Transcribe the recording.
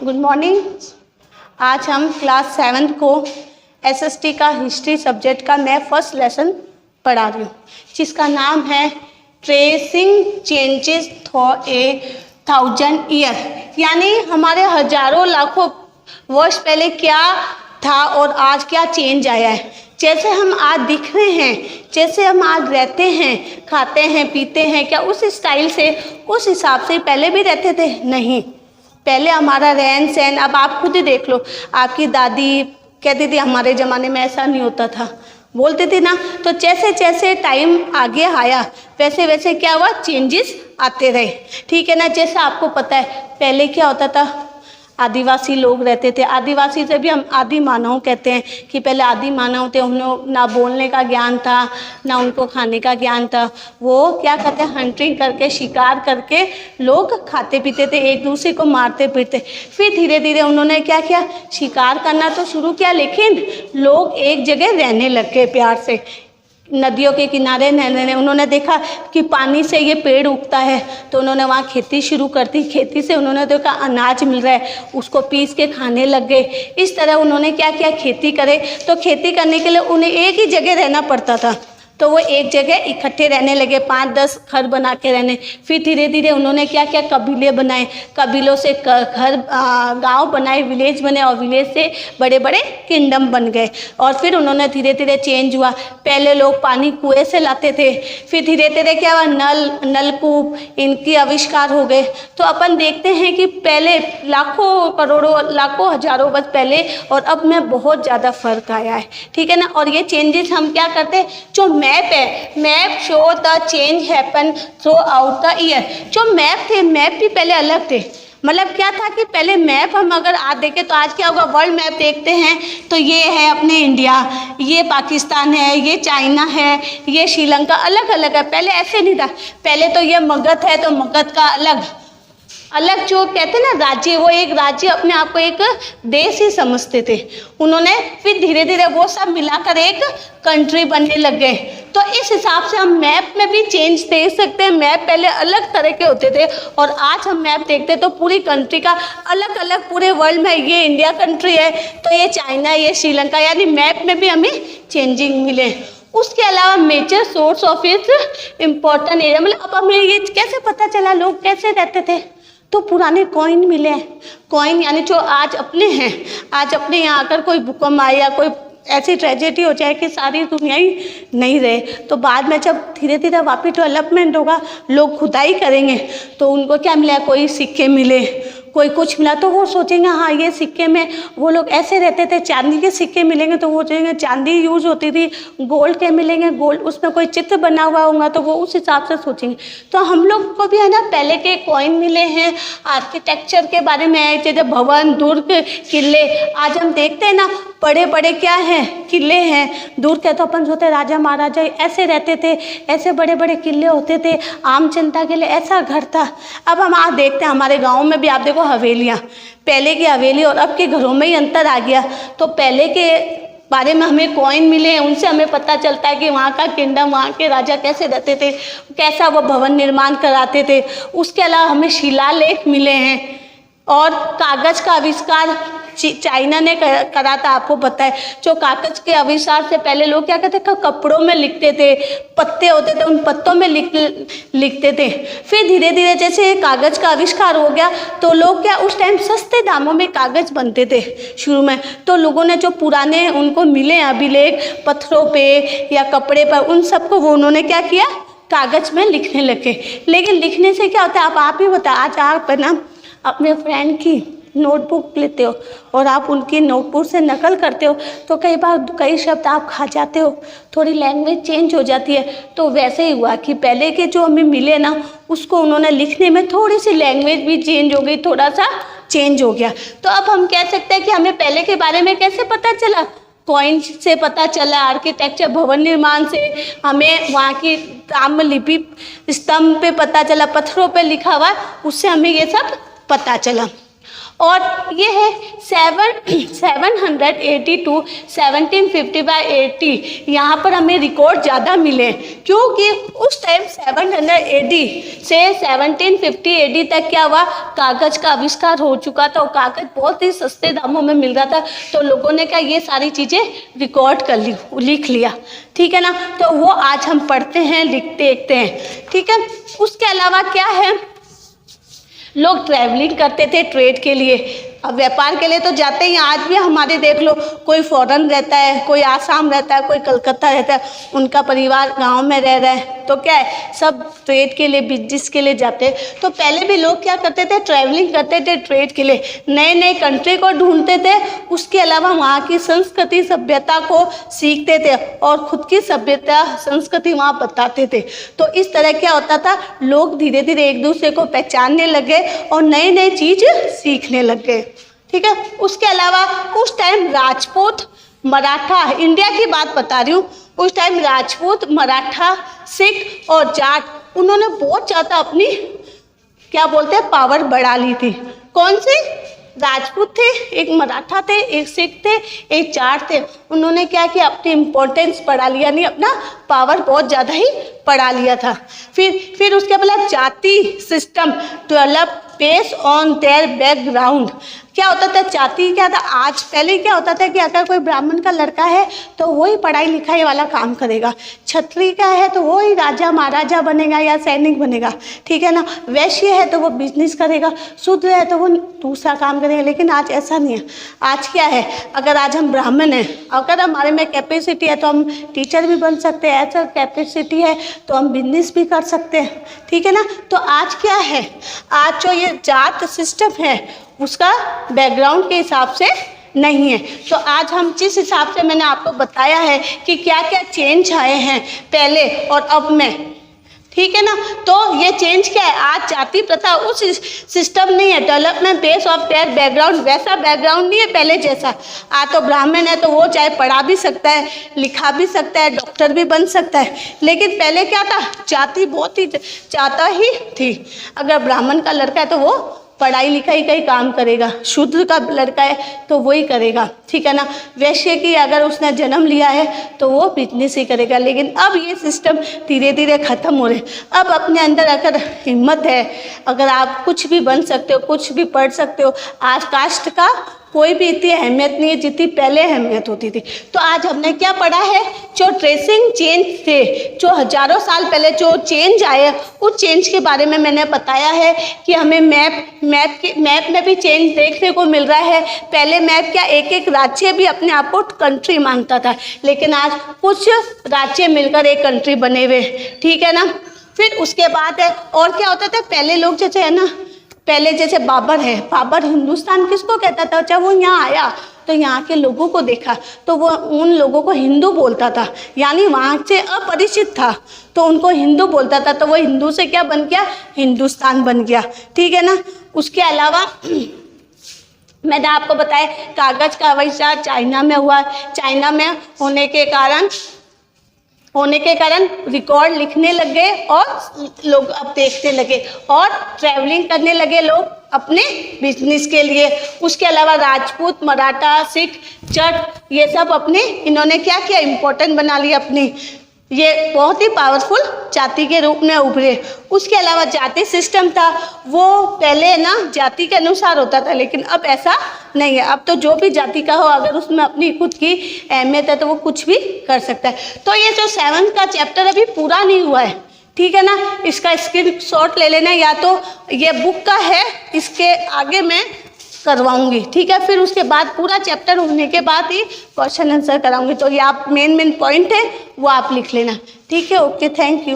Good morning. आज हम class 7 को एसएसटी का हिस्ट्री सब्जेक्ट का मैं फर्स्ट लेसन पढ़ा रही हूँ, जिसका नाम है tracing changes through a 1000 year, यानी हमारे हजारों लाखों वर्ष पहले क्या था और आज क्या चेंज आया है। जैसे हम आज दिख रहे हैं, जैसे हम आज रहते हैं, खाते हैं, पीते हैं, क्या उस स्टाइल से उस हिसाब से पहले भी रहते थे? नहीं। पहले हमारा रहन सहन, अब आप खुद ही देख लो, आपकी दादी कहती थी हमारे ज़माने में ऐसा नहीं होता था, बोलते थे ना। तो जैसे जैसे टाइम आगे आया वैसे वैसे क्या हुआ, चेंजेस आते रहे, ठीक है ना। जैसा आपको पता है पहले क्या होता था, आदिवासी लोग रहते थे। आदिवासी से भी हम आदि मानव कहते हैं कि पहले आदि मानव थे, उन्हें ना बोलने का ज्ञान था, ना उनको खाने का ज्ञान था। वो क्या करते हैं, हंटिंग करके, शिकार करके लोग खाते पीते थे, एक दूसरे को मारते पीटते। फिर धीरे धीरे उन्होंने क्या किया, शिकार करना तो शुरू किया, लेकिन लोग एक जगह रहने लग गए प्यार से। नदियों के किनारे रहने, उन्होंने देखा कि पानी से ये पेड़ उगता है, तो उन्होंने वहाँ खेती शुरू कर दी। खेती से उन्होंने देखा अनाज मिल रहा है, उसको पीस के खाने लग गए। इस तरह उन्होंने क्या किया, खेती करे। तो खेती करने के लिए उन्हें एक ही जगह रहना पड़ता था, तो वो एक जगह इकट्ठे रहने लगे, 5-10 घर बना के रहने। फिर धीरे धीरे उन्होंने क्या किया, कबीले बनाए, कबीलों से घर गांव बनाए, विलेज बने, और विलेज से बड़े बड़े किंगडम बन गए। और फिर उन्होंने धीरे धीरे चेंज हुआ। पहले लोग पानी कुएं से लाते थे, फिर धीरे धीरे क्या हुआ, नलकूप इनकी आविष्कार हो गए। तो अपन देखते हैं कि पहले लाखों करोड़ों, लाखों हजारों वर्ष पहले और अब में बहुत ज़्यादा फर्क आया है, ठीक है ना। और ये चेंजेस हम क्या करते हैं, जो मैप है, map show the change happen through out the year. जो मैप थे, मैप भी पहले अलग थे। मतलब क्या था कि पहले मैप हम अगर आज देखें तो आज क्या होगा, वर्ल्ड मैप देखते हैं तो ये है अपने इंडिया, ये पाकिस्तान है, ये चाइना है, ये श्रीलंका, अलग अलग है। पहले ऐसे नहीं था। पहले तो ये मगध है तो मगध का अलग अलग, जो कहते हैं ना राज्य, वो एक राज्य अपने आप को एक देश ही समझते थे उन्होंने। फिर धीरे धीरे वो सब मिलाकर एक कंट्री बनने लग गए। तो इस हिसाब से हम मैप में भी चेंज देख सकते हैं। मैप पहले अलग तरह के होते थे और आज हम मैप देखते हैं तो पूरी कंट्री का अलग अलग, पूरे वर्ल्ड में ये इंडिया कंट्री है तो ये चाइना, ये श्रीलंका, यानी मैप में भी हमें चेंजिंग मिले। उसके अलावा major source of its important area, मतलब अब हमें ये कैसे पता चला लोग कैसे रहते थे, तो पुराने कॉइन मिले। कॉइन यानी जो आज अपने हैं, आज अपने यहाँ आकर कोई भूकंप आए या कोई ऐसी ट्रेजेडी हो जाए कि सारी दुनिया ही नहीं रहे, तो बाद में जब धीरे धीरे वापस डेवलपमेंट होगा, लोग खुदाई करेंगे तो उनको क्या मिला, कोई सिक्के मिले, कोई कुछ मिला, तो वो सोचेंगे हाँ ये सिक्के में वो लोग ऐसे रहते थे। चांदी के सिक्के मिलेंगे तो वो सोचेंगे चांदी यूज होती थी। गोल्ड के मिलेंगे, गोल्ड उसमें कोई चित्र बना हुआ होगा तो वो उस हिसाब से सोचेंगे। तो हम लोग को भी है ना पहले के कॉइन मिले हैं। आर्किटेक्चर के बारे में है, जैसे भवन, दुर्ग, किले, आज हम देखते हैं ना बड़े बड़े क्या हैं, किले हैं। दुर्ग के तो अपन सोचते राजा महाराजा ऐसे रहते थे, ऐसे बड़े बड़े किले होते थे, आम जनता के लिए ऐसा घर था। अब हम आज देखते हैं हमारे गाँव में भी, आप देखो हवेलियाँ, पहले की हवेली और अब के घरों में ही अंतर आ गया। तो पहले के बारे में हमें कॉइन मिले हैं, उनसे हमें पता चलता है कि वहाँ का किंगडम, वहाँ के राजा कैसे रहते थे, कैसा वो भवन निर्माण कराते थे। उसके अलावा हमें शिलालेख मिले हैं और कागज़ का आविष्कार चाइना ने करा था, आपको पता है। जो कागज़ के आविष्कार से पहले लोग क्या करते थे, कपड़ों में लिखते थे, पत्ते होते थे उन पत्तों में लिखते थे। फिर धीरे धीरे जैसे कागज़ का आविष्कार हो गया तो लोग क्या, उस टाइम सस्ते दामों में कागज़ बनते थे शुरू में, तो लोगों ने जो पुराने उनको मिले अभिलेख पत्थरों पे या कपड़े पर, उन सबको वो उन्होंने क्या किया, कागज़ में लिखने लगे। लेकिन लिखने से क्या होता है, आप ही बताओ, आज आप ना अपने फ्रेंड की नोटबुक लेते हो और आप उनकी नोटबुक से नकल करते हो तो कई बार कई शब्द आप खा जाते हो, थोड़ी लैंग्वेज चेंज हो जाती है। तो वैसे ही हुआ कि पहले के जो हमें मिले ना, उसको उन्होंने लिखने में थोड़ी सी लैंग्वेज भी चेंज हो गई, थोड़ा सा चेंज हो गया। तो अब हम कह सकते हैं कि हमें पहले के बारे में कैसे पता चला, कॉइन से पता चला, आर्किटेक्चर भवन निर्माण से हमें वहाँ की ताम्रलिपि स्तंभ पे पता चला, पत्थरों पे लिखा हुआ, उससे हमें ये सब पता चला। और ये है 780 to 1750 by 80। यहाँ पर हमें रिकॉर्ड ज़्यादा मिले क्योंकि उस टाइम 780 से 1750 AD तक क्या हुआ, कागज़ का आविष्कार हो चुका था और कागज़ बहुत ही सस्ते दामों में मिल रहा था। तो लोगों ने क्या ये सारी चीज़ें रिकॉर्ड कर ली, लिख लिया, ठीक है ना। तो वो आज हम पढ़ते हैं, देखते हैं, ठीक है। उसके अलावा क्या है, लोग ट्रैवलिंग करते थे ट्रेड के लिए, अब व्यापार के लिए तो जाते ही। आज भी हमारे देख लो, कोई फॉरेन रहता है, कोई आसाम रहता है, कोई कलकत्ता रहता है, उनका परिवार गांव में रह रहा है, तो क्या है, सब ट्रेड के लिए, बिजनेस के लिए जाते हैं। तो पहले भी लोग क्या करते थे, ट्रैवलिंग करते थे ट्रेड के लिए, नए नए कंट्री को ढूंढते थे। उसके अलावा वहाँ की संस्कृति सभ्यता को सीखते थे और खुद की सभ्यता संस्कृति वहाँ बताते थे। तो इस तरह क्या होता था, लोग धीरे धीरे एक दूसरे को पहचानने लगे और नई नई चीज़ सीखने लग गए, ठीक है। उसके अलावा उस टाइम राजपूत, मराठा, इंडिया की बात बता रही हूँ, उस टाइम राजपूत, मराठा, सिख और जाट, उन्होंने बहुत ज़्यादा अपनी क्या बोलते हैं पावर बढ़ा ली थी। कौन से? राजपूत थे, एक मराठा थे, एक सिख थे, एक जाट थे। उन्होंने क्या किया, अपनी इम्पोर्टेंस बढ़ा लिया, नहीं अपना पावर बहुत ज़्यादा ही बढ़ा लिया था। फिर उसके बाद जाति system develop based on their background. क्या होता था, जाति क्या था, आज पहले क्या होता था कि अगर कोई ब्राह्मण का लड़का है तो वही पढ़ाई लिखाई वाला काम करेगा, क्षत्रिय का है तो वही राजा महाराजा बनेगा या सैनिक बनेगा, ठीक है ना। वैश्य है तो वो बिजनेस करेगा, शूद्र है तो वो दूसरा काम करेगा। लेकिन आज ऐसा नहीं है। आज क्या है, अगर आज हम ब्राह्मण हैं, अगर हमारे में कैपेसिटी है तो हम टीचर भी बन सकते हैं, ऐसा कैपेसिटी है तो हम बिजनेस भी कर सकते हैं, ठीक है ना। तो आज क्या है, आज जो ये जात सिस्टम है उसका बैकग्राउंड के हिसाब से नहीं है। तो आज हम जिस हिसाब से मैंने आपको बताया है कि क्या क्या चेंज आए हैं पहले और अब में, ठीक है ना। तो ये चेंज क्या है, आज जाति प्रथा उस सिस्टम नहीं है, development base of their background, वैसा बैकग्राउंड नहीं है पहले जैसा। आज तो ब्राह्मण है तो वो चाहे पढ़ा भी सकता है, लिखा भी सकता है, डॉक्टर भी बन सकता है। लेकिन पहले क्या था, जाति बहुत ही ज़्यादा ही थी। अगर ब्राह्मण का लड़का है तो वो पढ़ाई लिखाई का ही काम करेगा, शूद्र का लड़का है तो वही करेगा, ठीक है ना। वैश्य की अगर उसने जन्म लिया है तो वो बिजनेस ही करेगा। लेकिन अब ये सिस्टम धीरे धीरे ख़त्म हो रहे। अब अपने अंदर अगर हिम्मत है, अगर आप कुछ भी बन सकते हो, कुछ भी पढ़ सकते हो। आज कास्ट का कोई भी इतनी अहमियत नहीं है जितनी पहले अहमियत होती थी। तो आज हमने क्या पढ़ा है, जो ट्रेसिंग चेंज थे, जो हजारों साल पहले जो चेंज आए, उस चेंज के बारे में मैंने बताया है कि हमें मैप में भी चेंज देखने को मिल रहा है। पहले मैप क्या, एक एक राज्य भी अपने आप को कंट्री मानता था, लेकिन आज कुछ राज्य मिलकर एक कंट्री बने हुए, ठीक है ना। फिर उसके बाद है और क्या होता था, पहले लोग जैसे है ना, पहले जैसे बाबर है, बाबर हिंदुस्तान किसको कहता था, जब वो यहाँ आया तो यहाँ के लोगों को देखा तो वो उन लोगों को हिंदू बोलता था, यानी वहाँ से अपरिचित था तो उनको हिंदू बोलता था। तो वो हिंदू से क्या बन गया, हिंदुस्तान बन गया, ठीक है ना। उसके अलावा मैंने आपको बताया कागज़ का आविष्कार चाइना में हुआ। चाइना में होने के कारण रिकॉर्ड लिखने लग गए और लोग अब देखने लगे और ट्रैवलिंग करने लगे लोग अपने बिजनेस के लिए। उसके अलावा राजपूत, मराठा, सिख, जट, ये सब अपने इन्होंने क्या किया, इम्पोर्टेंट बना लिया अपनी, ये बहुत ही पावरफुल जाति के रूप में उभरे। उसके अलावा जाति सिस्टम था, वो पहले ना जाति के अनुसार होता था, लेकिन अब ऐसा नहीं है। अब तो जो भी जाति का हो, अगर उसमें अपनी खुद की अहमियत है तो वो कुछ भी कर सकता है। तो ये जो 7th का चैप्टर अभी पूरा नहीं हुआ है, ठीक है ना, इसका स्क्रीनशॉट ले लेना, या तो ये बुक का है, इसके आगे मैं करवाऊंगी, ठीक है। फिर उसके बाद पूरा चैप्टर होने के बाद ही क्वेश्चन आंसर कराऊंगी। तो ये आप मेन पॉइंट है वो आप लिख लेना, ठीक है। Okay, thank you.